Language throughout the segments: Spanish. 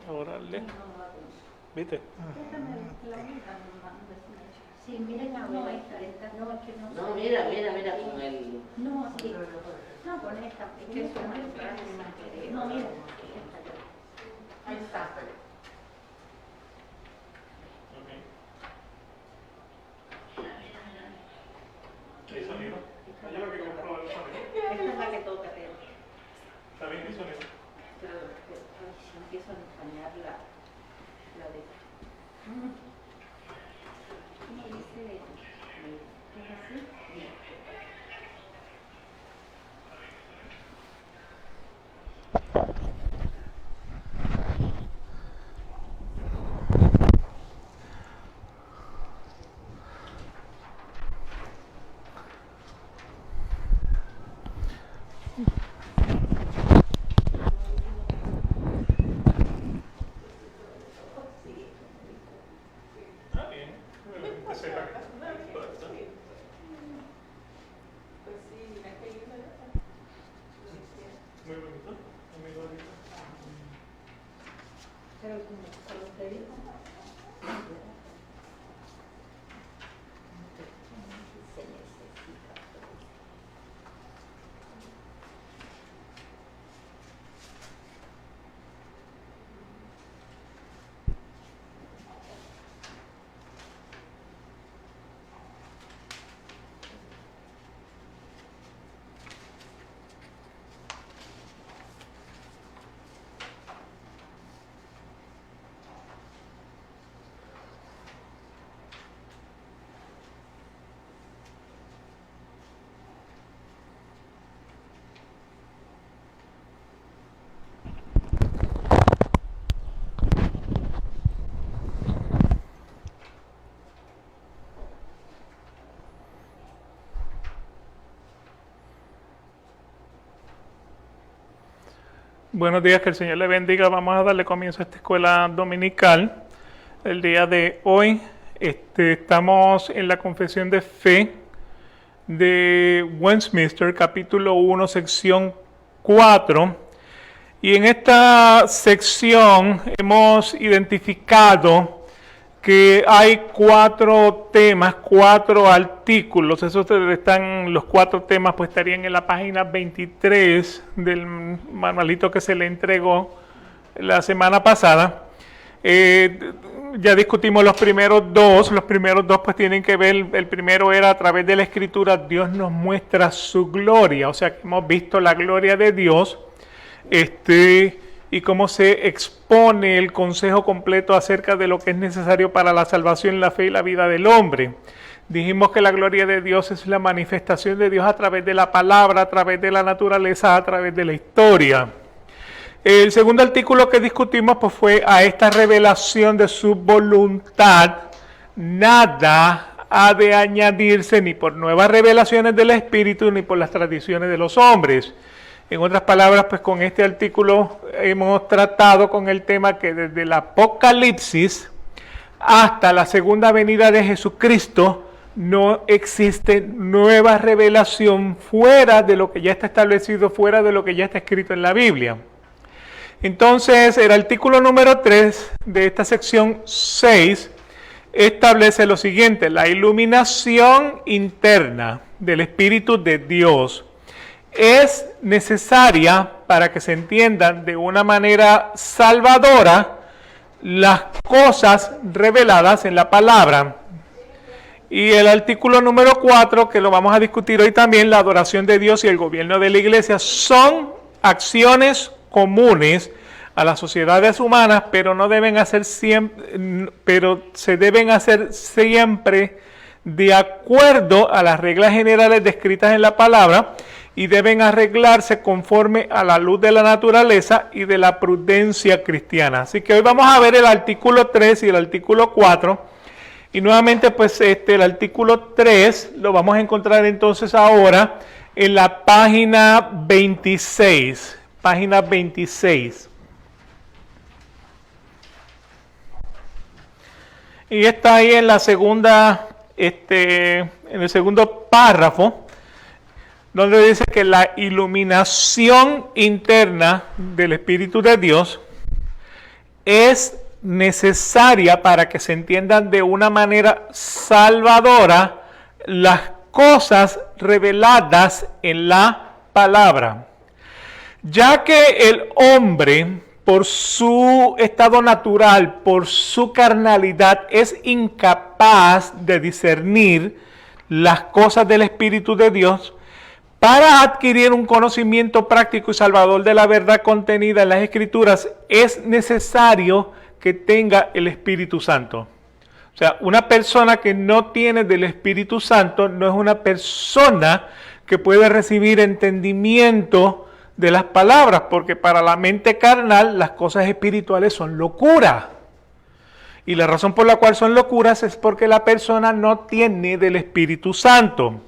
Ahora lee. ¿Viste? Sí, miren la abuela, esta no, es que no. No, mira con el... No, sí. No, con esta. Es que es una frase. No, mira. Ahí está. ¿Hay sonido? Yo lo que compro el sonido. Esta es la que toca, Teo. ¿Está bien el sonido? Pero si empiezo a empañar la de... ¿Cómo dice? ¿Es así? Bien. Ah, bien. Que sepa que muy bonito. Muy bonito. Pero como te digo, se necesita. Buenos días, que el Señor le bendiga. Vamos a darle comienzo a esta escuela dominical. El día de hoy estamos en la confesión de fe de Westminster, capítulo 1, sección 4. Y en esta sección hemos identificado que hay 4 temas, 4 artículos. Esos están, los 4 temas pues estarían en la página 23 del manualito que se le entregó la semana pasada. Ya discutimos los primeros dos pues tienen que ver, el primero era a través de la escritura, Dios nos muestra su gloria, o sea que hemos visto la gloria de Dios, y cómo se expone el consejo completo acerca de lo que es necesario para la salvación, la fe y la vida del hombre. Dijimos que la gloria de Dios es la manifestación de Dios a través de la palabra, a través de la naturaleza, a través de la historia. El segundo artículo que discutimos pues fue a esta revelación de su voluntad. Nada ha de añadirse ni por nuevas revelaciones del Espíritu ni por las tradiciones de los hombres. En otras palabras, pues con este artículo hemos tratado con el tema que desde el Apocalipsis hasta la segunda venida de Jesucristo no existe nueva revelación fuera de lo que ya está establecido, fuera de lo que ya está escrito en la Biblia. Entonces, el artículo número 3 de esta sección 6 establece lo siguiente: la iluminación interna del Espíritu de Dios es necesaria para que se entiendan de una manera salvadora las cosas reveladas en la palabra. Y el artículo número 4, que lo vamos a discutir hoy también, la adoración de Dios y el gobierno de la iglesia, son acciones comunes a las sociedades humanas, pero no deben hacer siempre, pero se deben hacer siempre de acuerdo a las reglas generales descritas en la palabra y deben arreglarse conforme a la luz de la naturaleza y de la prudencia cristiana. Así que hoy vamos a ver el artículo 3 y el artículo 4. Y nuevamente pues el artículo 3 lo vamos a encontrar entonces ahora en la página 26. Página 26. Y está ahí en la segunda, en el segundo párrafo, donde dice que la iluminación interna del Espíritu de Dios es necesaria para que se entiendan de una manera salvadora las cosas reveladas en la palabra. Ya que el hombre, por su estado natural, por su carnalidad, es incapaz de discernir las cosas del Espíritu de Dios, para adquirir un conocimiento práctico y salvador de la verdad contenida en las Escrituras, es necesario que tenga el Espíritu Santo. O sea, una persona que no tiene del Espíritu Santo no es una persona que puede recibir entendimiento de las palabras, porque para la mente carnal las cosas espirituales son locura. Y la razón por la cual son locuras es porque la persona no tiene del Espíritu Santo.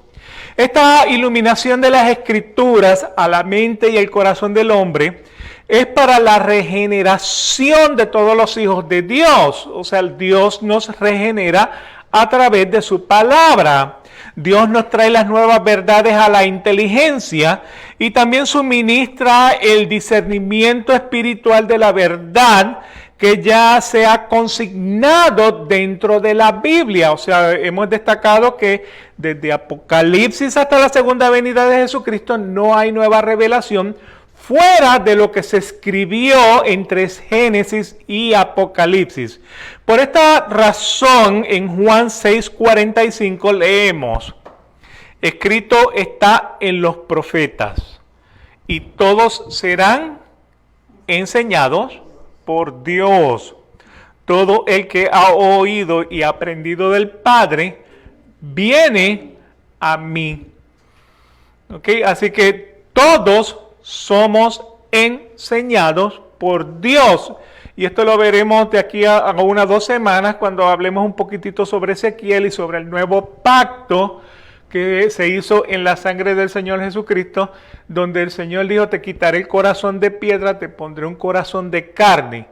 Esta iluminación de las Escrituras a la mente y el corazón del hombre es para la regeneración de todos los hijos de Dios. O sea, Dios nos regenera a través de su palabra. Dios nos trae las nuevas verdades a la inteligencia y también suministra el discernimiento espiritual de la verdad que ya se ha consignado dentro de la Biblia. O sea, hemos destacado que desde Apocalipsis hasta la segunda venida de Jesucristo no hay nueva revelación fuera de lo que se escribió entre Génesis y Apocalipsis. Por esta razón, en Juan 6:45 leemos: escrito está en los profetas, y todos serán enseñados por Dios. Todo el que ha oído y aprendido del Padre viene a mí. ¿Ok? Así que todos somos enseñados por Dios. Y esto lo veremos de aquí a unas 2 semanas cuando hablemos un poquitito sobre Ezequiel y sobre el nuevo pacto que se hizo en la sangre del Señor Jesucristo, donde el Señor dijo: te quitaré el corazón de piedra, te pondré un corazón de carne.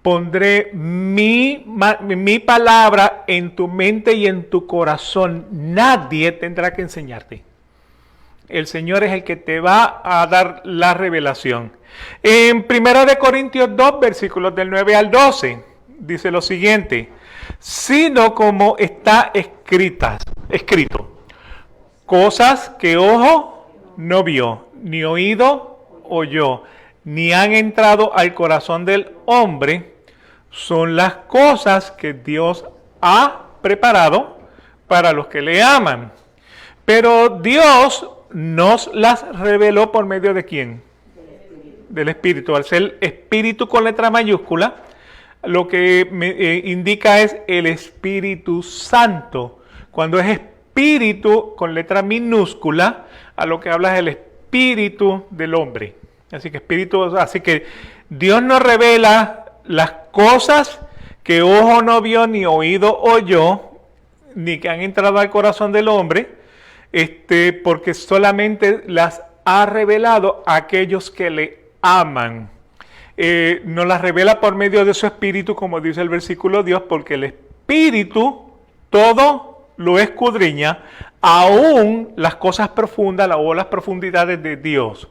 Pondré mi palabra en tu mente y en tu corazón. Nadie tendrá que enseñarte. El Señor es el que te va a dar la revelación. En 1 Corintios 2, versículos del 9 al 12, dice lo siguiente: sino como está escrito, cosas que ojo no vio, ni oído oyó, ni han entrado al corazón del hombre, son las cosas que Dios ha preparado para los que le aman. Pero Dios nos las reveló por medio de ¿quién? Del Espíritu. Al ser Espíritu con letra mayúscula, lo que indica es el Espíritu Santo. Cuando es Espíritu con letra minúscula, a lo que habla es el Espíritu del hombre. Así que Dios nos revela las cosas que ojo no vio, ni oído oyó, ni que han entrado al corazón del hombre, porque solamente las ha revelado a aquellos que le aman. Nos las revela por medio de su Espíritu, como dice el versículo 2, porque el Espíritu todo lo escudriña, aún las cosas profundas o las profundidades de Dios.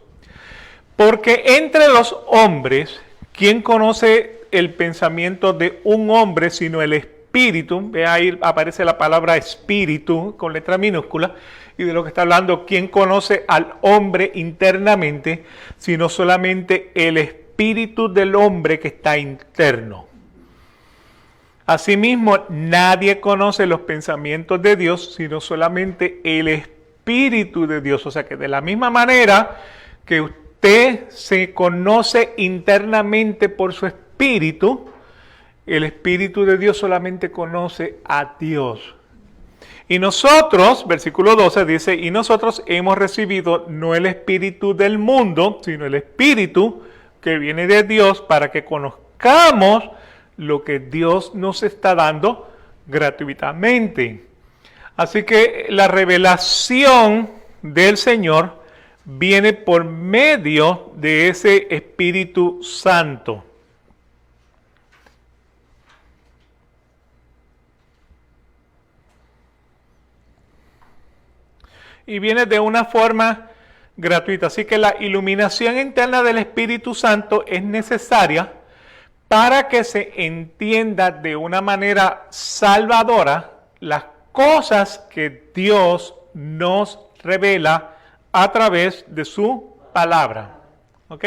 Porque entre los hombres, ¿quién conoce el pensamiento de un hombre sino el Espíritu? Ve ahí aparece la palabra Espíritu con letra minúscula. Y de lo que está hablando, ¿quién conoce al hombre internamente sino solamente el Espíritu del hombre que está interno? Asimismo, nadie conoce los pensamientos de Dios sino solamente el Espíritu de Dios. O sea que de la misma manera que usted se conoce internamente por su Espíritu, el Espíritu de Dios solamente conoce a Dios. Y nosotros, versículo 12 dice: y nosotros hemos recibido no el espíritu del mundo, sino el Espíritu que viene de Dios, para que conozcamos lo que Dios nos está dando gratuitamente. Así que la revelación del Señor viene por medio de ese Espíritu Santo. Y viene de una forma gratuita. Así que la iluminación interna del Espíritu Santo es necesaria para que se entienda de una manera salvadora las cosas que Dios nos revela a través de su palabra. ¿Ok?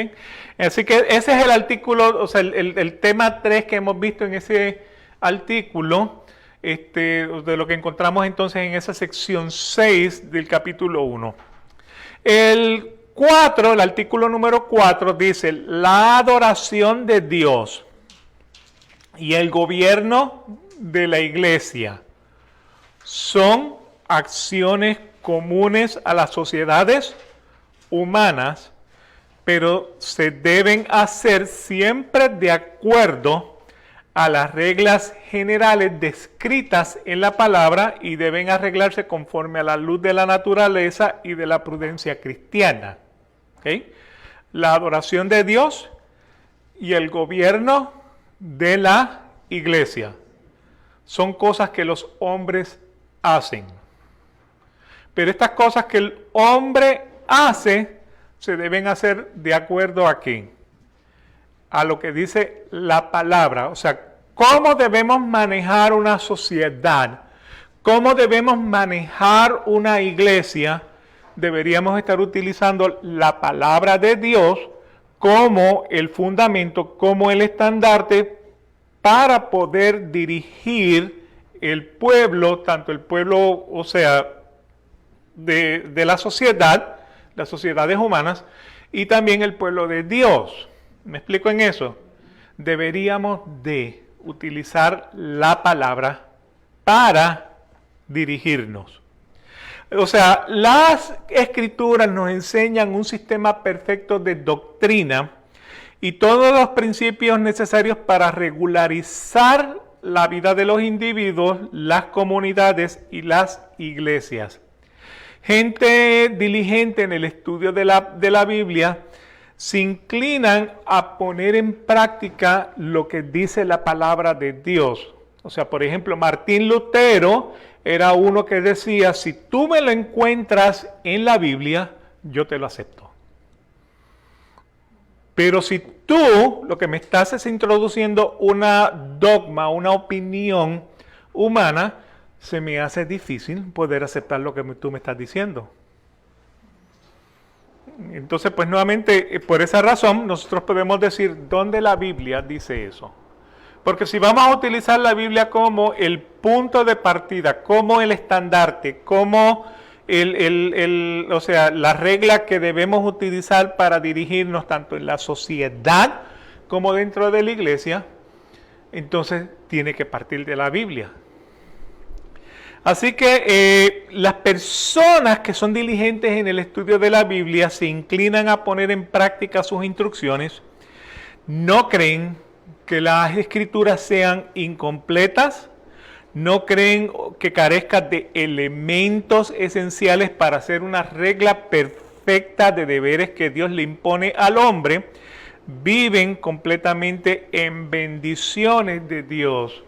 Así que ese es el artículo, o sea, el tema 3 que hemos visto en ese artículo, de lo que encontramos entonces en esa sección 6 del capítulo 1. El 4, el artículo número 4 dice, la adoración de Dios y el gobierno de la iglesia son acciones comunes a las sociedades humanas, pero se deben hacer siempre de acuerdo a las reglas generales descritas en la palabra y deben arreglarse conforme a la luz de la naturaleza y de la prudencia cristiana. ¿Okay? La adoración de Dios y el gobierno de la iglesia son cosas que los hombres hacen. Pero estas cosas que el hombre hace se deben hacer de acuerdo a qué? A lo que dice la palabra. O sea, cómo debemos manejar una sociedad, cómo debemos manejar una iglesia. Deberíamos estar utilizando la palabra de Dios como el fundamento, como el estandarte para poder dirigir el pueblo, tanto el pueblo, o sea, de la sociedad, las sociedades humanas, y también el pueblo de Dios. ¿Me explico en eso? Deberíamos de utilizar la palabra para dirigirnos. O sea, las escrituras nos enseñan un sistema perfecto de doctrina y todos los principios necesarios para regularizar la vida de los individuos, las comunidades y las iglesias. Gente diligente en el estudio de la Biblia se inclinan a poner en práctica lo que dice la palabra de Dios. O sea, por ejemplo, Martín Lutero era uno que decía, si tú me lo encuentras en la Biblia, yo te lo acepto. Pero si tú lo que me estás es introduciendo una dogma, una opinión humana, se me hace difícil poder aceptar lo que tú me estás diciendo. Entonces, pues nuevamente, por esa razón, nosotros podemos decir dónde la Biblia dice eso. Porque si vamos a utilizar la Biblia como el punto de partida, como el estandarte, como o sea, la regla que debemos utilizar para dirigirnos tanto en la sociedad como dentro de la iglesia, entonces tiene que partir de la Biblia. Así que las personas que son diligentes en el estudio de la Biblia se inclinan a poner en práctica sus instrucciones, no creen que las escrituras sean incompletas, no creen que carezcan de elementos esenciales para hacer una regla perfecta de deberes que Dios le impone al hombre, viven completamente en bendiciones de Dios.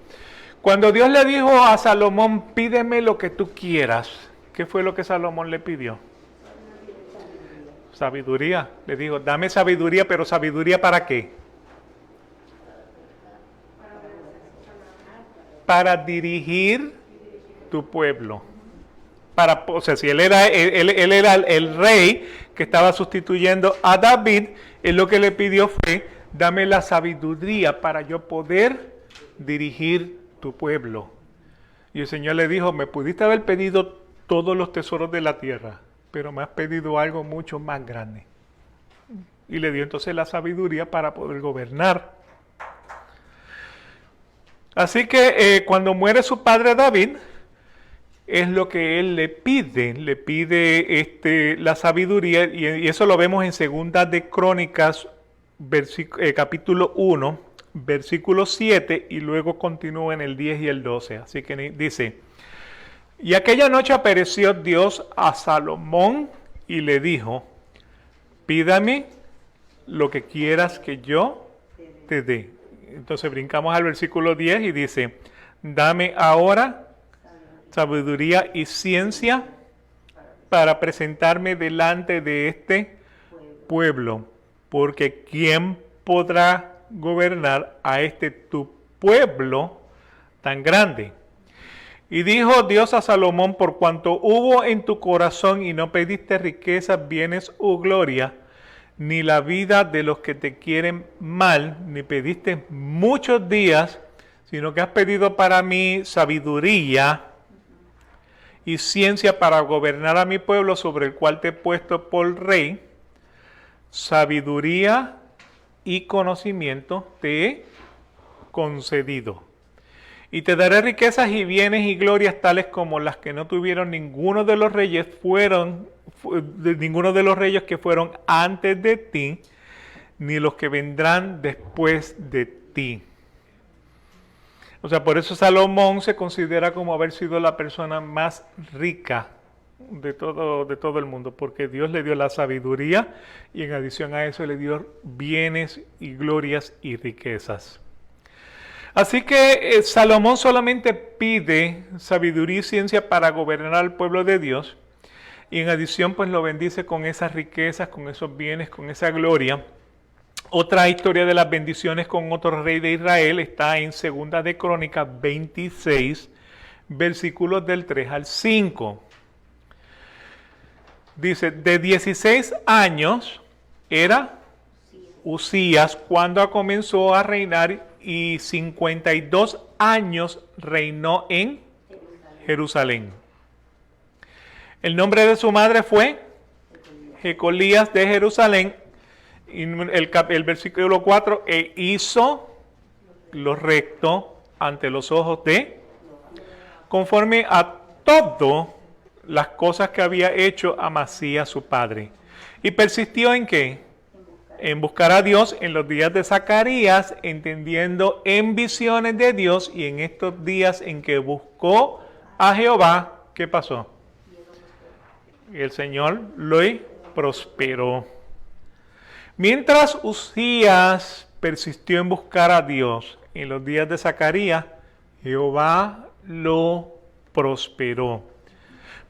Cuando Dios le dijo a Salomón, pídeme lo que tú quieras, ¿qué fue lo que Salomón le pidió? Sabiduría. Le dijo, dame sabiduría, pero ¿sabiduría para qué? Para dirigir tu pueblo. O sea, si él era el rey que estaba sustituyendo a David, él lo que le pidió fue, dame la sabiduría para yo poder dirigir tu pueblo. Y el Señor le dijo, me pudiste haber pedido todos los tesoros de la tierra, pero me has pedido algo mucho más grande. Y le dio entonces la sabiduría para poder gobernar. Así que cuando muere su padre David, es lo que él le pide la sabiduría, y eso lo vemos en Segunda de Crónicas, capítulo 1, versículo 7, y luego continúa en el 10 y el 12. Así que dice, y aquella noche apareció Dios a Salomón y le dijo, pídame lo que quieras que yo te dé. Entonces brincamos al versículo 10 y dice, dame ahora sabiduría y ciencia para presentarme delante de este pueblo, porque ¿quién podrá gobernar a este tu pueblo tan grande. Y dijo Dios a Salomón, por cuanto hubo en tu corazón y no pediste riquezas, bienes o gloria, ni la vida de los que te quieren mal, ni pediste muchos días, sino que has pedido para mí sabiduría y ciencia para gobernar a mi pueblo sobre el cual te he puesto por rey, sabiduría y conocimiento te he concedido. Y te daré riquezas y bienes y glorias tales como las que no tuvieron ninguno de los reyes que fueron antes de ti, ni los que vendrán después de ti. O sea, por eso Salomón se considera como haber sido la persona más rica de todo el mundo, porque Dios le dio la sabiduría y en adición a eso le dio bienes y glorias y riquezas. Así que Salomón solamente pide sabiduría y ciencia para gobernar al pueblo de Dios, y en adición pues lo bendice con esas riquezas, con esos bienes, con esa gloria. Otra historia de las bendiciones con otro rey de Israel está en 2 de Crónicas 26, versículos del 3 al 5. Dice, de 16 años era Usías cuando comenzó a reinar, y 52 años reinó en Jerusalén. El nombre de su madre fue Jecolías de Jerusalén. Y el versículo 4, e hizo lo recto ante los ojos de, conforme a todas las cosas que había hecho Amasías su padre. Y persistió en ¿qué? En buscar a Dios en los días de Zacarías, entendiendo en visiones de Dios, y en estos días en que buscó a Jehová, ¿qué pasó? El Señor lo prosperó. Mientras Usías persistió en buscar a Dios en los días de Zacarías, Jehová lo prosperó.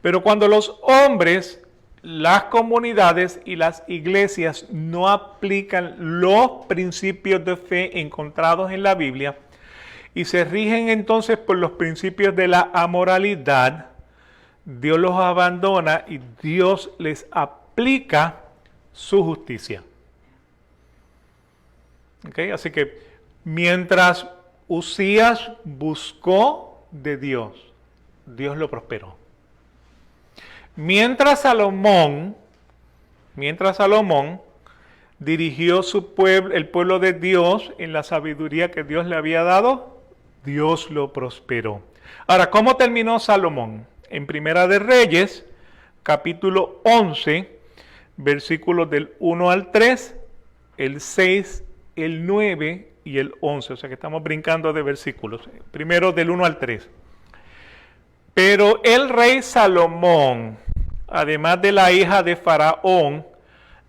Pero cuando los hombres, las comunidades y las iglesias no aplican los principios de fe encontrados en la Biblia y se rigen entonces por los principios de la amoralidad, Dios los abandona y Dios les aplica su justicia. ¿Okay? Así que mientras Usías buscó de Dios, Dios lo prosperó. Mientras Salomón dirigió el pueblo de Dios en la sabiduría que Dios le había dado, Dios lo prosperó. Ahora, ¿cómo terminó Salomón? En Primera de Reyes, capítulo 11, versículos del 1 al 3, el 6, el 9 y el 11. O sea que estamos brincando de versículos. Primero del 1 al 3. Pero el rey Salomón, además de la hija de Faraón,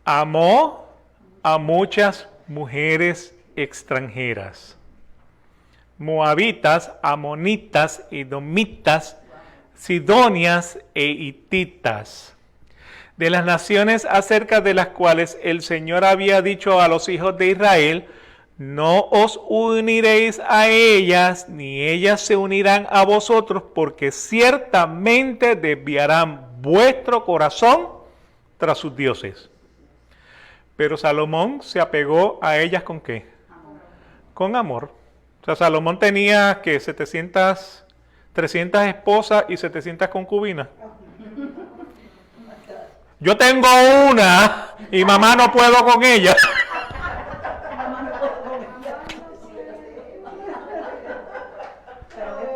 amó a muchas mujeres extranjeras, moabitas, amonitas, edomitas, sidonias e hititas, de las naciones acerca de las cuales el Señor había dicho a los hijos de Israel, no os uniréis a ellas, ni ellas se unirán a vosotros, porque ciertamente desviarán vuestro corazón tras sus dioses. Pero Salomón se apegó a ellas ¿con qué? Amor. Con amor. O sea, Salomón tenía que 300 esposas y 700 concubinas. Yo tengo una y mamá no puedo con ella. Pero es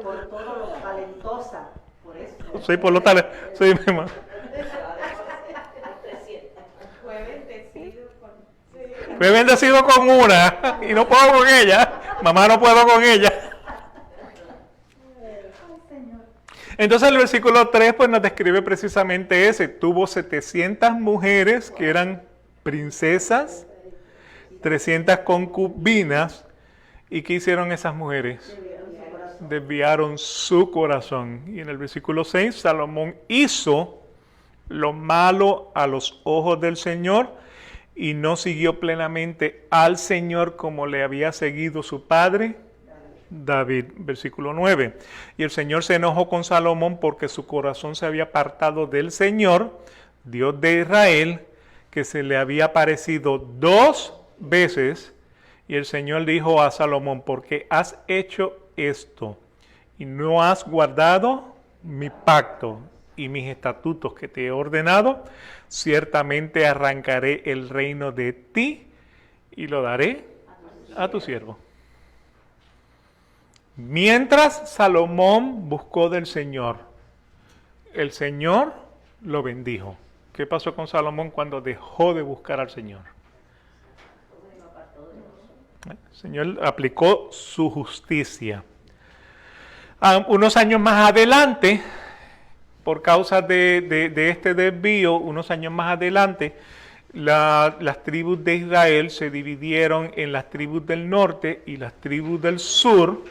por todo lo talentosa, por eso. Sí, por lo tal. Sí, mi mamá. Fue bendecido con una y no puedo con ella. Mamá no puedo con ella. Entonces el versículo 3 pues nos describe precisamente ese. Tuvo 700 mujeres que eran princesas, 300 concubinas. ¿Y qué hicieron esas mujeres? Desviaron su corazón. Y en el versículo 6, Salomón hizo lo malo a los ojos del Señor y no siguió plenamente al Señor como le había seguido su padre David. Versículo 9. Y el Señor se enojó con Salomón porque su corazón se había apartado del Señor, Dios de Israel, que se le había aparecido 2 veces. Y el Señor dijo a Salomón: porque has hecho esto y no has guardado mi pacto y mis estatutos que te he ordenado, ciertamente arrancaré el reino de ti y lo daré a tu siervo. Mientras Salomón buscó del Señor, el Señor lo bendijo. ¿Qué pasó con Salomón cuando dejó de buscar al Señor? El Señor aplicó su justicia. Unos años más adelante, por causa de este desvío, unos años más adelante, las tribus de Israel se dividieron en las tribus del norte y las tribus del sur.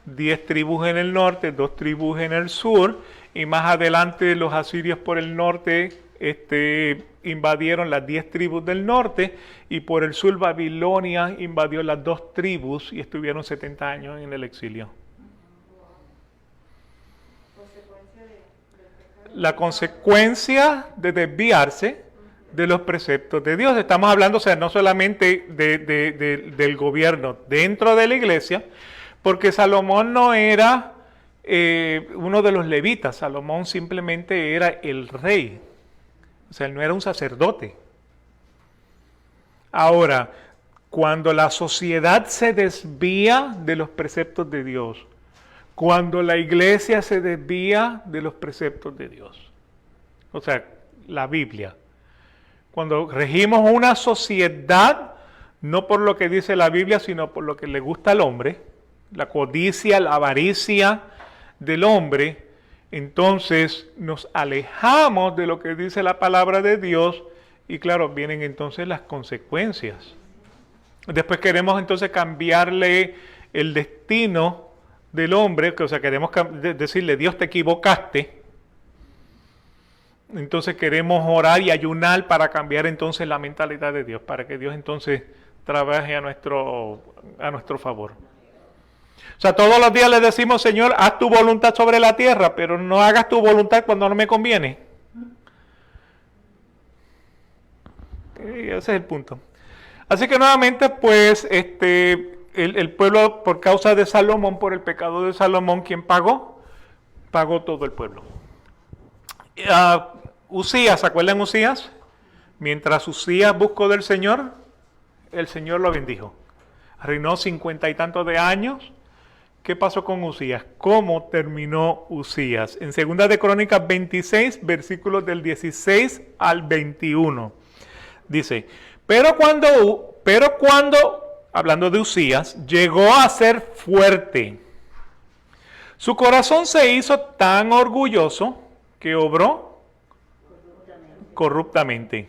10 tribus en el norte, 2 tribus en el sur, y más adelante los asirios por el norte invadieron las 10 tribus del norte, y por el sur Babilonia invadió las 2 tribus y estuvieron 70 años en el exilio. La consecuencia de desviarse de los preceptos de Dios. Estamos hablando, o sea, no solamente del gobierno dentro de la iglesia, porque Salomón no era uno de los levitas. Salomón simplemente era el rey. O sea, él no era un sacerdote. Ahora, cuando la sociedad se desvía de los preceptos de Dios, cuando la iglesia se desvía de los preceptos de Dios, o sea, la Biblia, cuando regimos una sociedad, no por lo que dice la Biblia, sino por lo que le gusta al hombre, la codicia, la avaricia del hombre, entonces nos alejamos de lo que dice la palabra de Dios y claro, vienen entonces las consecuencias. Después queremos entonces cambiarle el destino del hombre, o sea, queremos decirle: Dios, te equivocaste. Entonces queremos orar y ayunar para cambiar entonces la mentalidad de Dios, para que Dios entonces trabaje a nuestro favor. O sea, todos los días le decimos: Señor, haz tu voluntad sobre la tierra, pero no hagas tu voluntad cuando no me conviene. Y ese es el punto. Así que nuevamente, pues, el pueblo, por causa de Salomón, por el pecado de Salomón, ¿quién pagó? Pagó todo el pueblo. Usías, ¿se acuerdan Usías? Mientras Usías buscó del Señor, el Señor lo bendijo. Reinó 50 y tantos de años. ¿Qué pasó con Usías? ¿Cómo terminó Usías? En 2 de Crónicas 26, versículos del 16 al 21. Dice: pero cuando, hablando de Usías, llegó a ser fuerte, su corazón se hizo tan orgulloso que obró corruptamente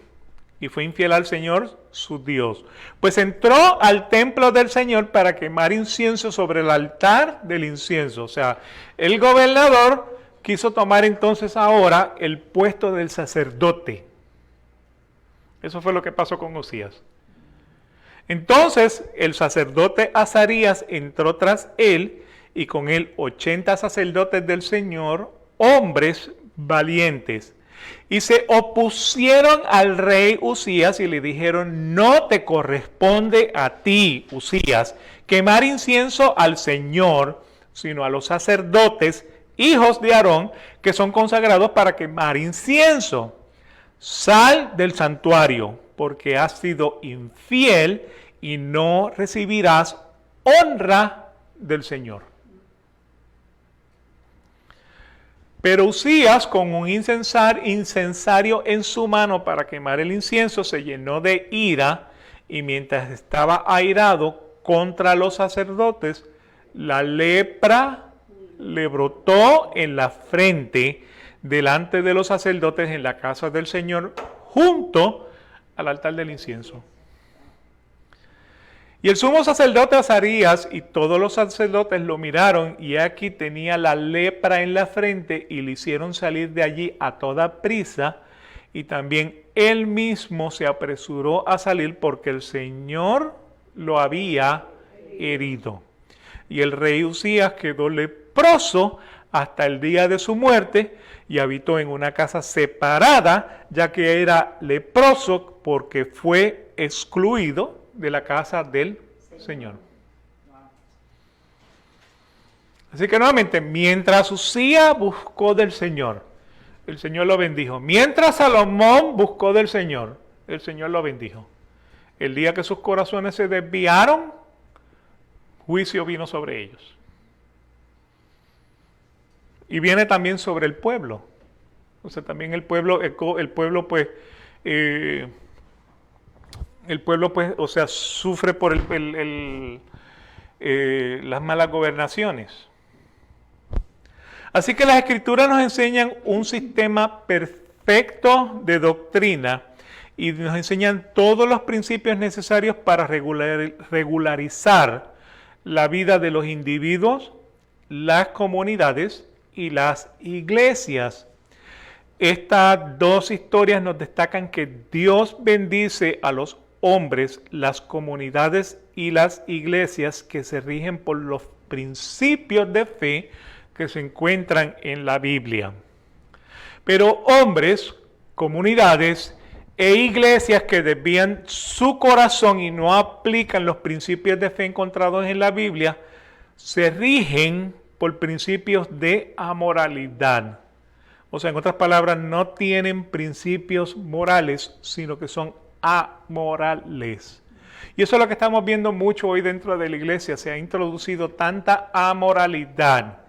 y fue infiel al Señor su Dios. Pues entró al templo del Señor para quemar incienso sobre el altar del incienso. O sea, el gobernador quiso tomar entonces ahora el puesto del sacerdote. Eso fue lo que pasó con Usías. Entonces el sacerdote Azarías entró tras él y con él 80 sacerdotes del Señor, hombres valientes. Y se opusieron al rey Usías y le dijeron: no te corresponde a ti, Usías, quemar incienso al Señor, sino a los sacerdotes, hijos de Aarón, que son consagrados para quemar incienso. Sal del santuario, porque has sido infiel y no recibirás honra del Señor. Pero Usías, con un incensario en su mano para quemar el incienso, se llenó de ira, y mientras estaba airado contra los sacerdotes, la lepra le brotó en la frente delante de los sacerdotes en la casa del Señor, junto al altar del incienso. Y el sumo sacerdote Azarías y todos los sacerdotes lo miraron, y aquí tenía la lepra en la frente, y le hicieron salir de allí a toda prisa, y también él mismo se apresuró a salir porque el Señor lo había herido. Y el rey Usías quedó leproso hasta el día de su muerte y habitó en una casa separada, ya que era leproso porque fue excluido de la casa del Señor. Así que nuevamente, mientras Usías buscó del Señor, el Señor lo bendijo. Mientras Salomón buscó del Señor, el Señor lo bendijo. El día que sus corazones se desviaron, juicio vino sobre ellos. Y viene también sobre el pueblo. O sea, también el pueblo pues, o sea, sufre por las malas gobernaciones. Así que las Escrituras nos enseñan un sistema perfecto de doctrina y nos enseñan todos los principios necesarios para regularizar la vida de los individuos, las comunidades y las iglesias. Estas dos historias nos destacan que Dios bendice a los hombres, las comunidades y las iglesias que se rigen por los principios de fe que se encuentran en la Biblia. Pero hombres, comunidades e iglesias que desvían su corazón y no aplican los principios de fe encontrados en la Biblia, se rigen por principios de amoralidad. O sea, en otras palabras, no tienen principios morales, sino que son amorales. Y eso es lo que estamos viendo mucho hoy dentro de la iglesia. Se ha introducido tanta amoralidad.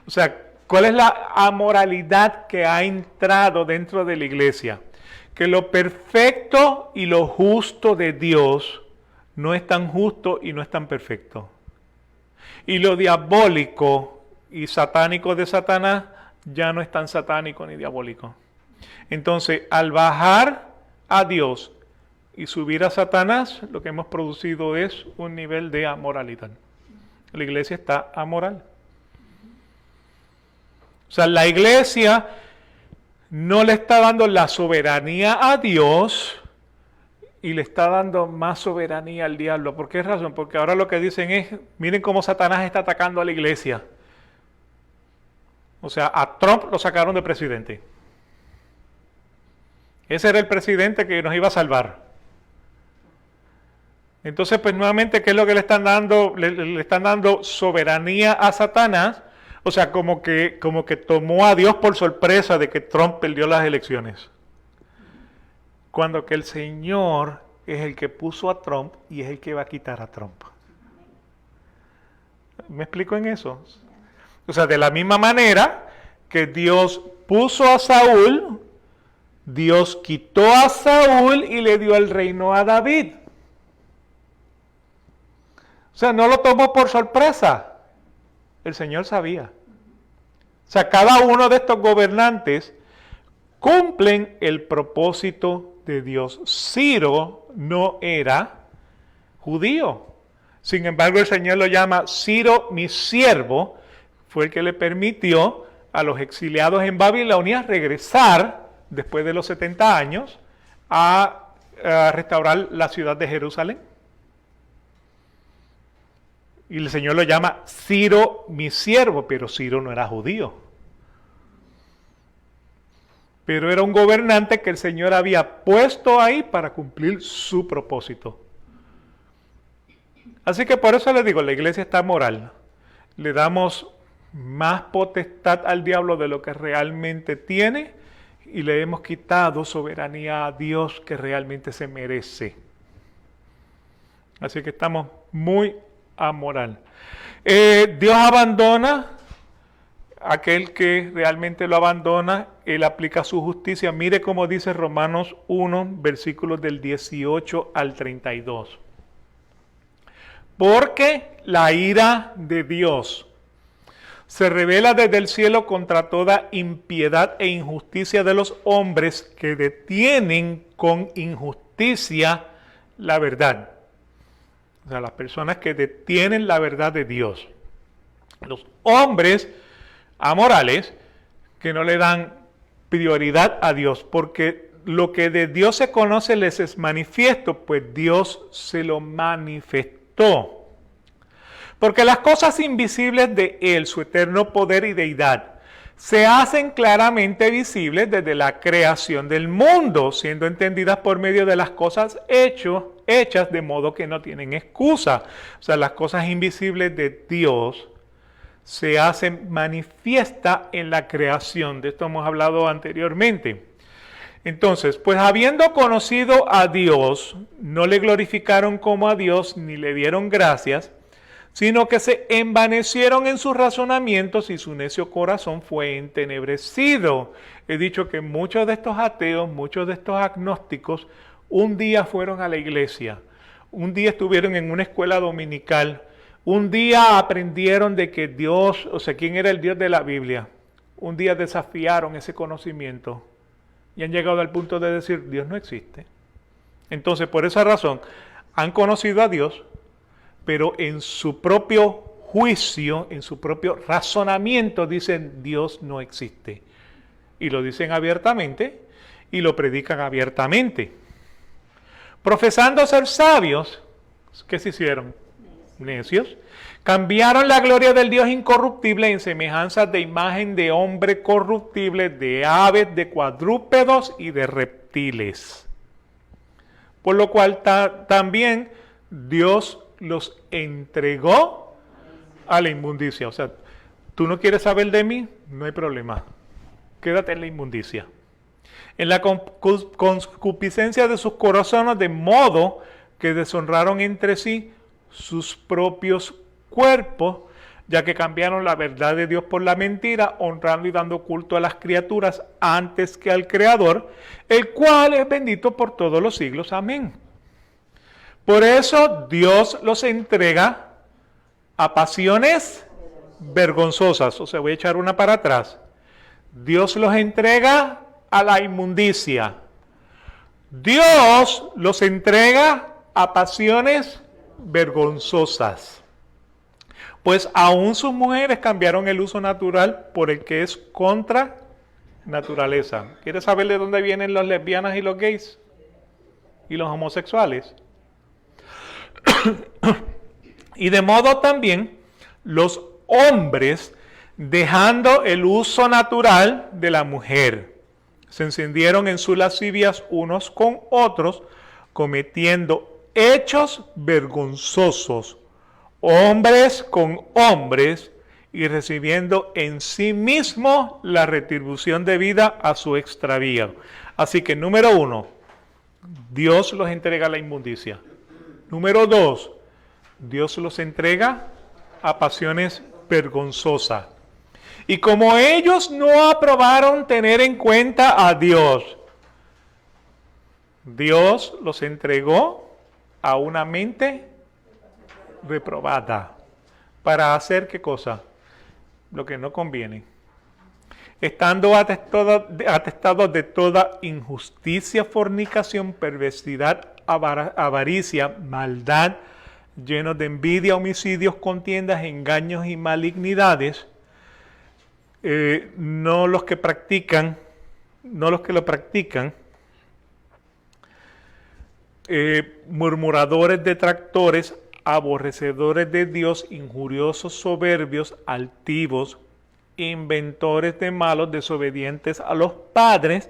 O sea, ¿cuál es la amoralidad que ha entrado dentro de la iglesia? Que lo perfecto y lo justo de Dios no es tan justo y no es tan perfecto. Y lo diabólico y satánico de Satanás ya no es tan satánico ni diabólico. Entonces, al bajar a Dios y subir a Satanás, lo que hemos producido es un nivel de amoralidad. La iglesia está amoral. O sea, la iglesia no le está dando la soberanía a Dios y le está dando más soberanía al diablo. ¿Por qué razón? Porque ahora lo que dicen es, miren cómo Satanás está atacando a la iglesia. O sea, a Trump lo sacaron de presidente. Ese era el presidente que nos iba a salvar. Entonces, pues nuevamente, ¿qué es lo que le están dando? Le están dando soberanía a Satanás. O sea, como que tomó a Dios por sorpresa de que Trump perdió las elecciones. Cuando que el Señor es el que puso a Trump y es el que va a quitar a Trump. ¿Me explico en eso? O sea, de la misma manera que Dios puso a Saúl, Dios quitó a Saúl y le dio el reino a David. O sea, no lo tomó por sorpresa. El Señor sabía. O sea, cada uno de estos gobernantes cumplen el propósito de Dios. Ciro no era judío. Sin embargo, el Señor lo llama Ciro, mi siervo. Fue el que le permitió a los exiliados en Babilonia regresar, después de los 70 años, a restaurar la ciudad de Jerusalén. Y el Señor lo llama Ciro, mi siervo, pero Ciro no era judío. Pero era un gobernante que el Señor había puesto ahí para cumplir su propósito. Así que por eso les digo, la iglesia está moral. Le damos más potestad al diablo de lo que realmente tiene y le hemos quitado soberanía a Dios que realmente se merece. Así que estamos muy amoral. Dios abandona a aquel que realmente lo abandona, Él aplica su justicia. Mire cómo dice Romanos 1, versículos del 18 al 32. Porque la ira de Dios se revela desde el cielo contra toda impiedad e injusticia de los hombres que detienen con injusticia la verdad. O sea, las personas que detienen la verdad de Dios. Los hombres amorales que no le dan prioridad a Dios, porque lo que de Dios se conoce les es manifiesto, pues Dios se lo manifestó. Porque las cosas invisibles de Él, su eterno poder y deidad, se hacen claramente visibles desde la creación del mundo, siendo entendidas por medio de las cosas hechas de modo que no tienen excusa. O sea, las cosas invisibles de Dios se hacen manifiesta en la creación. De esto hemos hablado anteriormente. Entonces, pues habiendo conocido a Dios, no le glorificaron como a Dios ni le dieron gracias, sino que se envanecieron en sus razonamientos y su necio corazón fue entenebrecido. He dicho que muchos de estos ateos, muchos de estos agnósticos, un día fueron a la iglesia, un día estuvieron en una escuela dominical, un día aprendieron de que Dios, o sea, quién era el Dios de la Biblia, un día desafiaron ese conocimiento y han llegado al punto de decir, Dios no existe. Entonces, por esa razón, han conocido a Dios, pero en su propio juicio, en su propio razonamiento, dicen Dios no existe. Y lo dicen abiertamente y lo predican abiertamente. Profesando ser sabios, ¿qué se hicieron? Necios. Cambiaron la gloria del Dios incorruptible en semejanza de imagen de hombre corruptible, de aves, de cuadrúpedos y de reptiles. Por lo cual también Dios los entregó a la inmundicia. O sea, tú no quieres saber de mí, no hay problema. Quédate en la inmundicia. En la concupiscencia de sus corazones, de modo que deshonraron entre sí sus propios cuerpos, ya que cambiaron la verdad de Dios por la mentira, honrando y dando culto a las criaturas antes que al Creador, el cual es bendito por todos los siglos. Amén. Por eso Dios los entrega a pasiones vergonzosas. O sea, voy a echar una para atrás. Dios los entrega a la inmundicia. Dios los entrega a pasiones vergonzosas. Pues aún sus mujeres cambiaron el uso natural por el que es contra naturaleza. ¿Quieres saber de dónde vienen las lesbianas y los gays? Y los homosexuales. Y de modo también los hombres, dejando el uso natural de la mujer, se encendieron en sus lascivias unos con otros, cometiendo hechos vergonzosos, hombres con hombres, y recibiendo en sí mismo la retribución debida a su extravío. Así que, número 1, Dios los entrega a la inmundicia. Número 2, Dios los entrega a pasiones vergonzosas. Y como ellos no aprobaron tener en cuenta a Dios, Dios los entregó a una mente reprobada. ¿Para hacer qué cosa? Lo que no conviene. Estando atestados de toda injusticia, fornicación, perversidad, avaricia, maldad, llenos de envidia, homicidios, contiendas, engaños y malignidades, no los que lo practican, murmuradores, detractores, aborrecedores de Dios, injuriosos, soberbios, altivos, inventores de malos, desobedientes a los padres,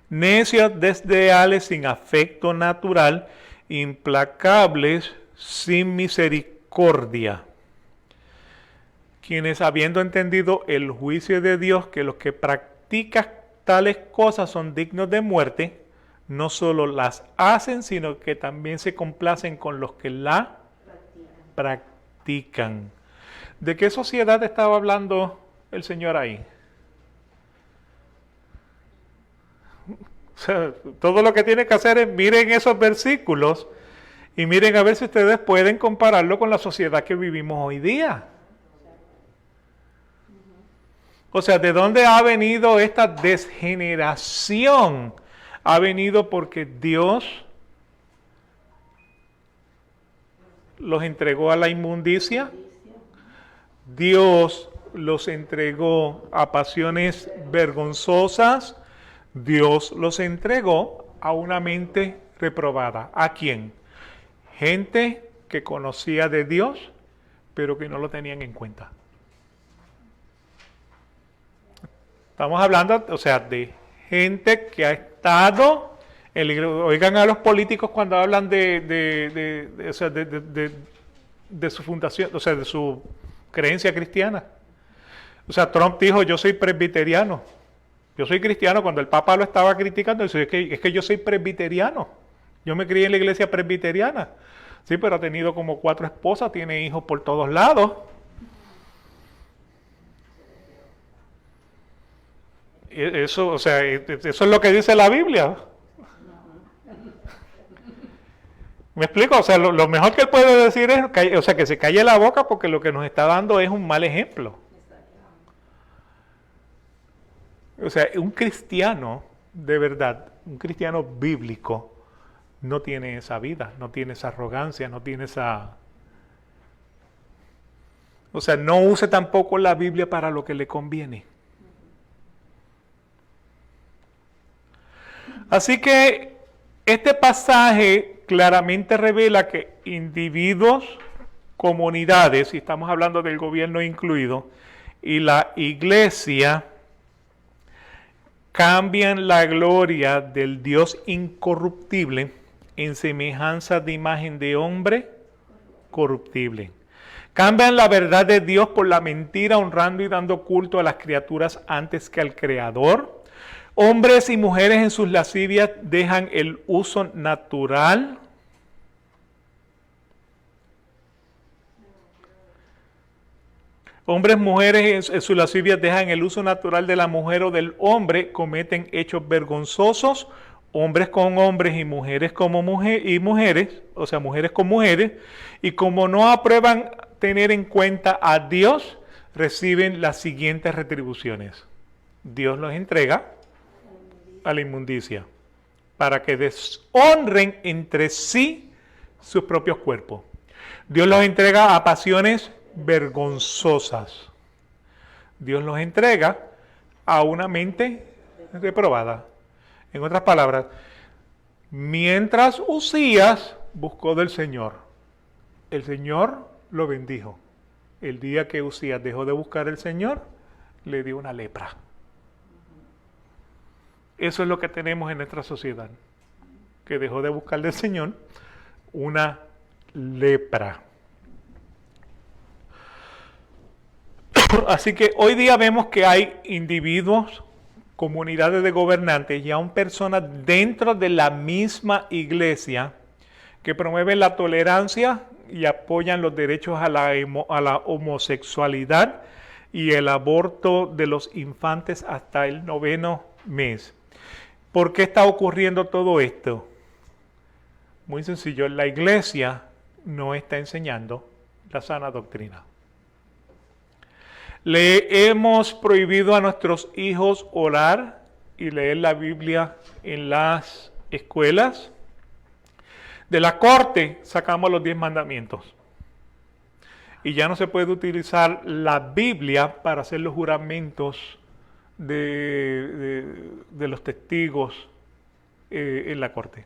necios, desleales, sin afecto natural, implacables, sin misericordia, quienes habiendo entendido el juicio de Dios, que los que practican tales cosas son dignos de muerte, no solo las hacen, sino que también se complacen con los que la practican. ¿De qué sociedad estaba hablando el Señor ahí? O sea, todo lo que tiene que hacer es miren esos versículos y miren a ver si ustedes pueden compararlo con la sociedad que vivimos hoy día. O sea, ¿de dónde ha venido esta degeneración? Ha venido porque Dios los entregó a la inmundicia. Dios los entregó a pasiones vergonzosas. Dios los entregó a una mente reprobada. ¿A quién? Gente que conocía de Dios, pero que no lo tenían en cuenta. Estamos hablando, o sea, de gente que ha estado en la iglesia. Oigan a los políticos cuando hablan o sea, de su fundación, o sea, de su creencia cristiana. O sea, Trump dijo, yo soy presbiteriano. Yo soy cristiano. Cuando el Papa lo estaba criticando, dice, es que yo soy presbiteriano. Yo me crié en la iglesia presbiteriana. Sí, pero ha tenido como 4 esposas, tiene hijos por todos lados. Eso, o sea, eso es lo que dice la Biblia. ¿Me explico? O sea, lo mejor que él puede decir es, o sea, que se calle la boca porque lo que nos está dando es un mal ejemplo. O sea, un cristiano, de verdad, un cristiano bíblico, no tiene esa vida, no tiene esa arrogancia, no tiene esa... O sea, no use tampoco la Biblia para lo que le conviene. Así que este pasaje claramente revela que individuos, comunidades, y estamos hablando del gobierno incluido, y la iglesia cambian la gloria del Dios incorruptible en semejanza de imagen de hombre corruptible. Cambian la verdad de Dios por la mentira, honrando y dando culto a las criaturas antes que al Creador. Hombres y mujeres en sus lascivias dejan el uso natural. Hombres, mujeres en sus lascivias dejan el uso natural de la mujer o del hombre, cometen hechos vergonzosos, hombres con hombres y mujeres como mujeres, o sea, mujeres con mujeres, y como no aprueban tener en cuenta a Dios, reciben las siguientes retribuciones. Dios los entrega a la inmundicia, para que deshonren entre sí sus propios cuerpos. Dios los entrega a pasiones vergonzosas. Dios los entrega a una mente reprobada. En otras palabras, mientras Uzías buscó del Señor, el Señor lo bendijo. El día que Uzías dejó de buscar al Señor, le dio una lepra. Eso es lo que tenemos en nuestra sociedad, que dejó de buscar del Señor una lepra. Así que hoy día vemos que hay individuos, comunidades de gobernantes y aún personas dentro de la misma iglesia que promueven la tolerancia y apoyan los derechos a la homosexualidad y el aborto de los infantes hasta el 9º mes. ¿Por qué está ocurriendo todo esto? Muy sencillo, la iglesia no está enseñando la sana doctrina. Le hemos prohibido a nuestros hijos orar y leer la Biblia en las escuelas. De la corte sacamos los 10 mandamientos. Y ya no se puede utilizar la Biblia para hacer los juramentos de los testigos en la corte.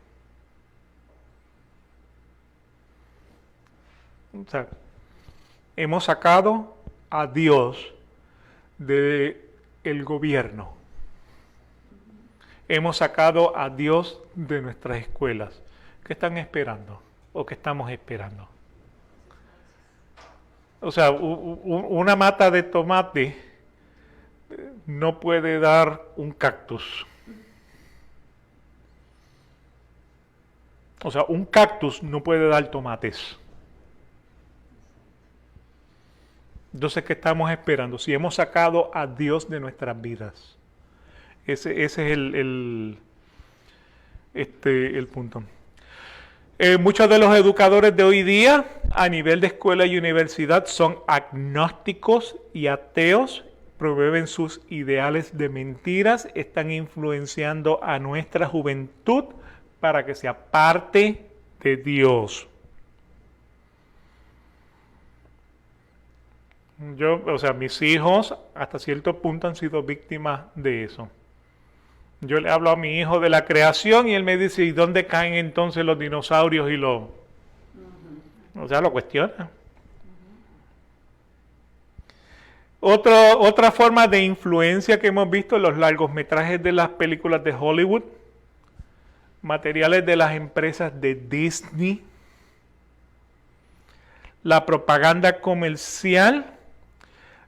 O sea, hemos sacado a Dios del gobierno. Hemos sacado a Dios de nuestras escuelas. ¿Qué están esperando? ¿O qué estamos esperando? O sea, una mata de tomate no puede dar un cactus. O sea, un cactus no puede dar tomates. Entonces, ¿qué estamos esperando? Si hemos sacado a Dios de nuestras vidas. Ese es el punto. Muchos de los educadores de hoy día, a nivel de escuela y universidad, son agnósticos y ateos, promueven sus ideales de mentiras, están influenciando a nuestra juventud para que se aparte de Dios. O sea, mis hijos hasta cierto punto han sido víctimas de eso. Yo le hablo a mi hijo de la creación y él me dice, ¿y dónde caen entonces los dinosaurios y los...? O sea, lo cuestiona. Otra forma de influencia que hemos visto en los largometrajes de las películas de Hollywood, materiales de las empresas de Disney, la propaganda comercial,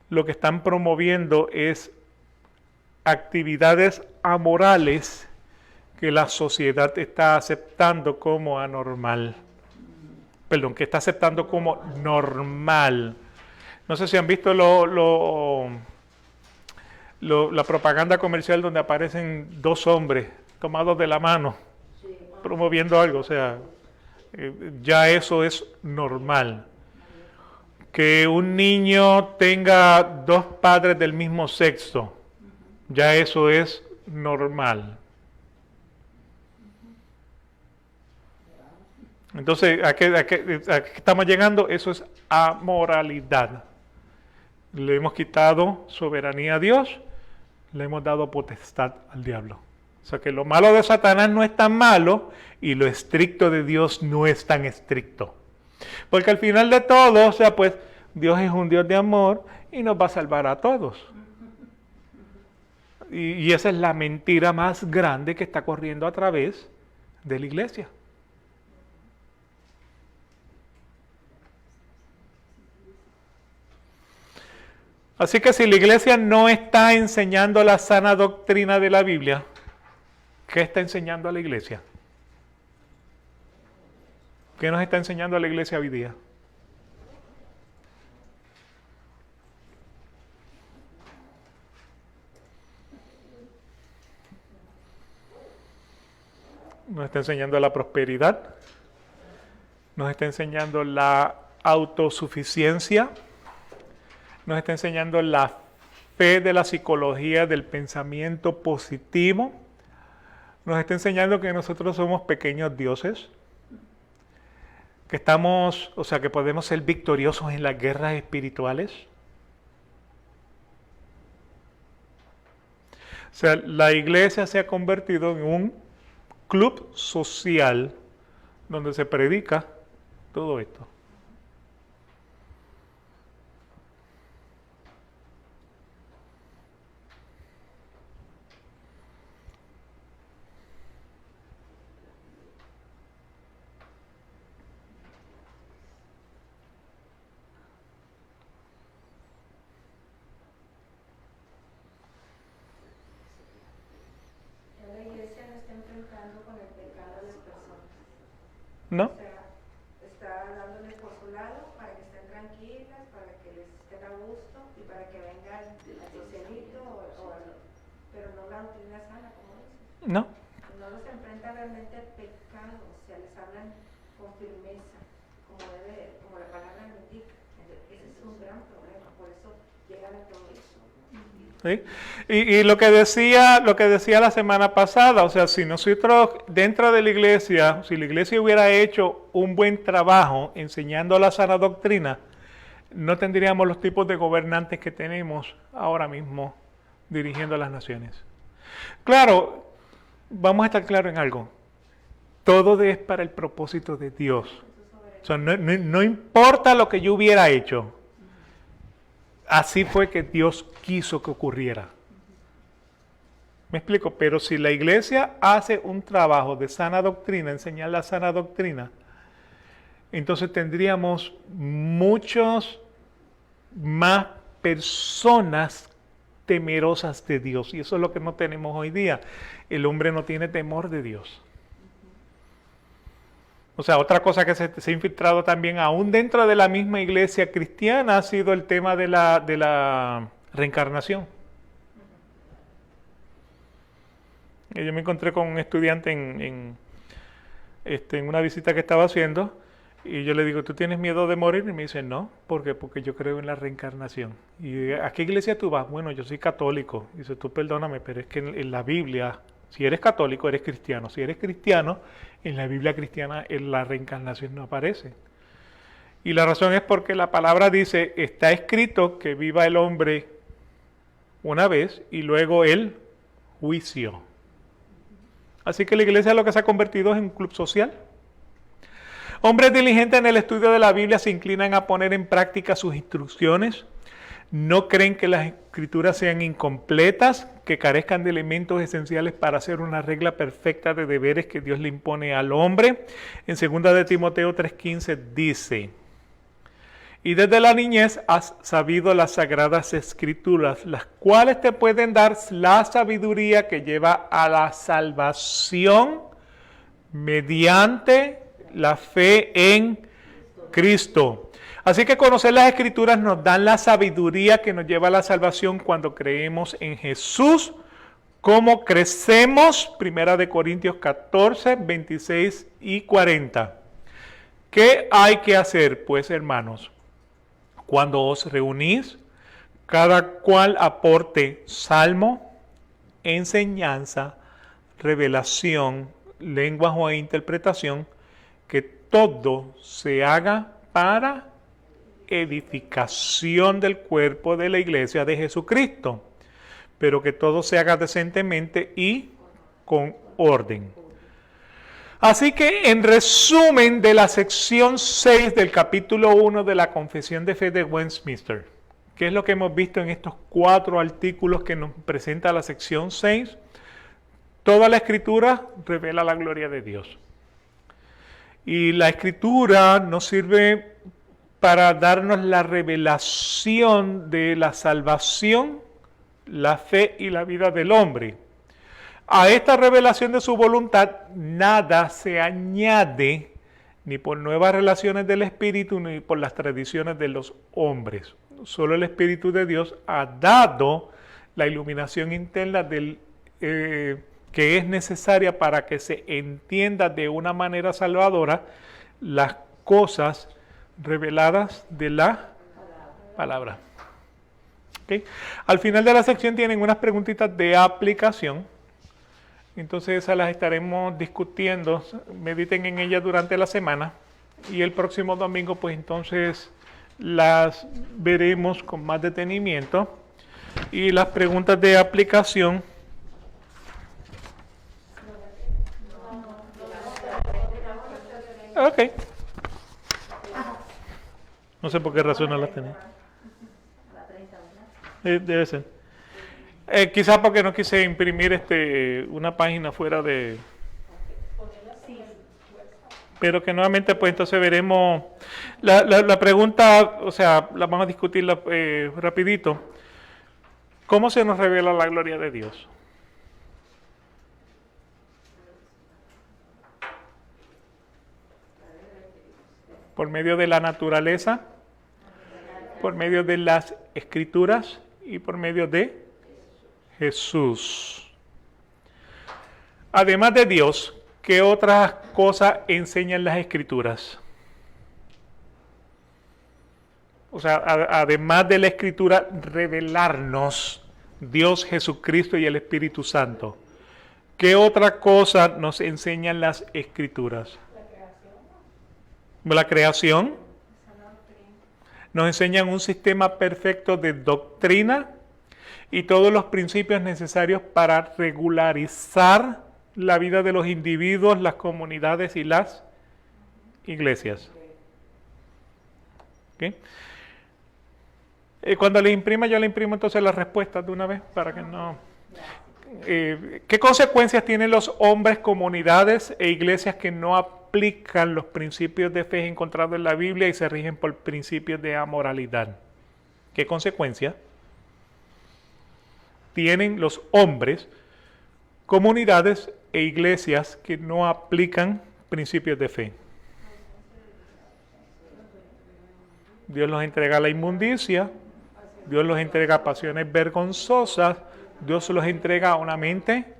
lo que están promoviendo es actividades amorales que la sociedad está aceptando como anormal. Perdón, que está aceptando como normal. No sé si han visto la propaganda comercial donde aparecen dos hombres tomados de la mano, promoviendo algo. O sea, ya eso es normal. Que un niño tenga dos padres del mismo sexo, ya eso es normal. Entonces, ¿a qué estamos llegando? Eso es amoralidad. Le hemos quitado soberanía a Dios, le hemos dado potestad al diablo. O sea que lo malo de Satanás no es tan malo y lo estricto de Dios no es tan estricto. Porque al final de todo, o sea, pues Dios es un Dios de amor y nos va a salvar a todos. Y esa es la mentira más grande que está corriendo a través de la iglesia. Así que si la iglesia no está enseñando la sana doctrina de la Biblia, ¿qué está enseñando a la iglesia? ¿Qué nos está enseñando a la iglesia hoy día? Nos está enseñando la prosperidad, nos está enseñando la autosuficiencia, nos está enseñando la fe de la psicología del pensamiento positivo, nos está enseñando que nosotros somos pequeños dioses, que estamos, o sea, que podemos ser victoriosos en las guerras espirituales. O sea, la iglesia se ha convertido en un club social donde se predica todo esto. La iglesia no está enfrentando con el pecado a las personas. ¿No? O sea, está dándoles por su lado para que estén tranquilas, para que les estén a gusto y para que vengan al socialito, pero no la doctrina sana, como dices. No. No los enfrentan realmente al pecado, o sea, les hablan con firmeza, como la palabra lo indica. Ese es un gran problema, por eso llegan a todo eso. ¿Sí? Y lo que decía la semana pasada, o sea, si nosotros dentro de la iglesia, si la iglesia hubiera hecho un buen trabajo enseñando la sana doctrina, no tendríamos los tipos de gobernantes que tenemos ahora mismo dirigiendo a las naciones. Claro, vamos a estar claros en algo. Todo es para el propósito de Dios. O sea, no importa lo que yo hubiera hecho. Así fue que Dios quiso que ocurriera. ¿Me explico? Pero si la iglesia hace un trabajo de sana doctrina, enseñar la sana doctrina, entonces tendríamos muchos más personas temerosas de Dios. Y eso es lo que no tenemos hoy día. El hombre no tiene temor de Dios. O sea, otra cosa que se ha infiltrado también, aún dentro de la misma iglesia cristiana, ha sido el tema de la reencarnación. Yo me encontré con un estudiante en una visita que estaba haciendo, y yo le digo, ¿tú tienes miedo de morir? Y me dice, no, ¿por qué? Porque yo creo en la reencarnación. ¿Y a qué iglesia tú vas? Bueno, yo soy católico. Y dice, tú perdóname, pero es que en la Biblia, si eres católico, eres cristiano. Si eres cristiano, en la Biblia cristiana la reencarnación no aparece. Y la razón es porque la palabra dice, está escrito que viva el hombre una vez y luego el juicio. Así que la iglesia lo que se ha convertido es en un club social. Hombres diligentes en el estudio de la Biblia se inclinan a poner en práctica sus instrucciones. No creen que las escrituras sean incompletas, que carezcan de elementos esenciales para hacer una regla perfecta de deberes que Dios le impone al hombre. En 2 de Timoteo 3:15 dice: y desde la niñez has sabido las sagradas escrituras, las cuales te pueden dar la sabiduría que lleva a la salvación mediante la fe en Cristo. Así que conocer las escrituras nos dan la sabiduría que nos lleva a la salvación cuando creemos en Jesús. ¿Cómo crecemos? 1 Corintios 14, 26 y 40. ¿Qué hay que hacer, pues, hermanos? Cuando os reunís, cada cual aporte salmo, enseñanza, revelación, lenguaje o interpretación, que todo se haga para edificación del cuerpo de la iglesia de Jesucristo, pero que todo se haga decentemente y con orden. Así que, en resumen de la sección 6 del capítulo 1 de la Confesión de Fe de Westminster, ¿qué es lo que hemos visto en estos 4 artículos que nos presenta la sección 6? Toda la Escritura revela la gloria de Dios. Y la Escritura nos sirve para darnos la revelación de la salvación, la fe y la vida del hombre. A esta revelación de su voluntad nada se añade, ni por nuevas relaciones del Espíritu, ni por las tradiciones de los hombres. Solo el Espíritu de Dios ha dado la iluminación interna que es necesaria para que se entienda de una manera salvadora las cosas reveladas de la palabra. ¿Okay? Al final de la sección tienen unas preguntitas de aplicación. Entonces esas las estaremos discutiendo, mediten en ellas durante la semana y el próximo domingo pues entonces las veremos con más detenimiento. Y las preguntas de aplicación ok. No sé por qué razón no las tenés. Debe ser. Quizás porque no quise imprimir una página fuera de... Pero que nuevamente pues entonces veremos la pregunta, o sea, la vamos a discutir rapidito. ¿Cómo se nos revela la gloria de Dios? Por medio de la naturaleza, por medio de las escrituras y por medio de Jesús. Además de Dios, ¿qué otras cosas enseñan las escrituras? O sea, además de la escritura, revelarnos Dios, Jesucristo y el Espíritu Santo. ¿Qué otra cosa nos enseñan las escrituras? La creación. Nos enseñan un sistema perfecto de doctrina y todos los principios necesarios para regularizar la vida de los individuos, las comunidades y las iglesias. ¿Okay? Cuando le imprima, yo le imprimo entonces las respuestas de una vez para que no... ¿Qué consecuencias tienen los hombres, comunidades e iglesias que no aplican los principios de fe encontrados en la Biblia y se rigen por principios de amoralidad? ¿Qué consecuencias tienen los hombres, comunidades e iglesias que no aplican principios de fe? Dios los entrega a la inmundicia, Dios los entrega a pasiones vergonzosas, Dios los entrega a una mente.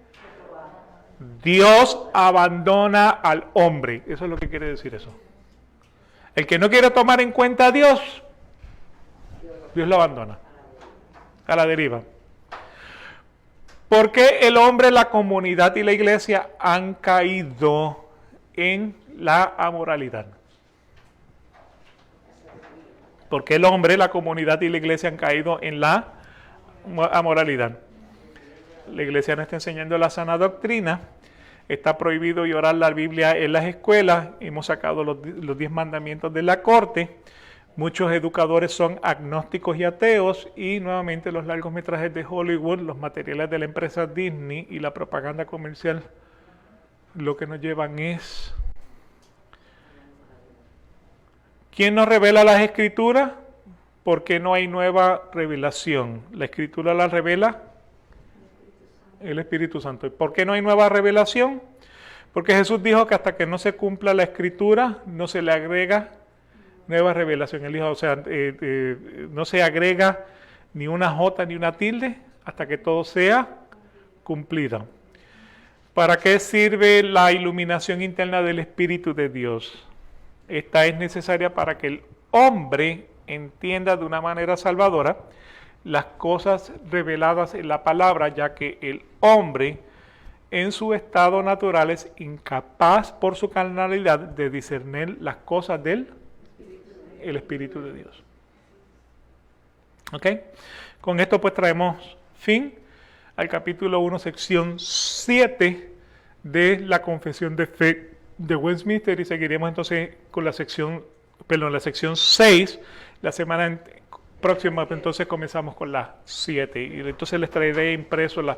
Dios abandona al hombre. Eso es lo que quiere decir eso. El que no quiere tomar en cuenta a Dios, Dios lo abandona a la deriva. ¿Por qué el hombre, la comunidad y la iglesia han caído en la amoralidad? ¿Por qué el hombre, la comunidad y la iglesia han caído en la amoralidad? La iglesia nos está enseñando la sana doctrina Está prohibido llorar la Biblia en las escuelas. Hemos sacado los 10 mandamientos de la corte. Muchos educadores son agnósticos y ateos. Y nuevamente los largometrajes de Hollywood, los materiales de la empresa Disney y la propaganda comercial, lo que nos llevan es... ¿Quién nos revela las Escrituras? ¿Por qué no hay nueva revelación? La Escritura la revela el Espíritu Santo. ¿Y por qué no hay nueva revelación? Porque Jesús dijo que hasta que no se cumpla la Escritura, no se le agrega nueva revelación. Él dijo, o sea, no se agrega ni una jota ni una tilde hasta que todo sea cumplido. ¿Para qué sirve la iluminación interna del Espíritu de Dios? Esta es necesaria para que el hombre entienda de una manera salvadora las cosas reveladas en la palabra, ya que el hombre en su estado natural es incapaz por su carnalidad de discernir las cosas del Espíritu de Dios. ¿Ok? Con esto pues traemos fin al capítulo 1, sección 7 de la Confesión de Fe de Westminster, y seguiremos entonces con la sección 6 la semana próxima. Entonces comenzamos con la 7 y entonces les traeré impreso las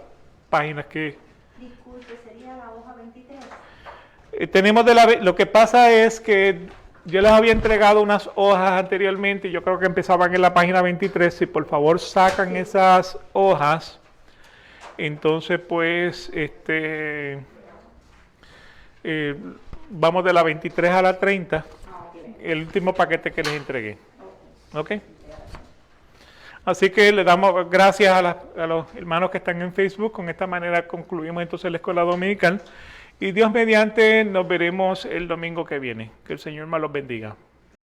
páginas que... Disculpe, ¿sería la hoja 23? Tenemos lo que pasa es que yo les había entregado unas hojas anteriormente y yo creo que empezaban en la página 23. Si por favor sacan esas hojas, entonces pues vamos de la 23 a la 30, el último paquete que les entregué. ¿Ok? Así que le damos gracias a los hermanos que están en Facebook. Con esta manera concluimos entonces la escuela dominical. Y Dios mediante nos veremos el domingo que viene. Que el Señor me los bendiga.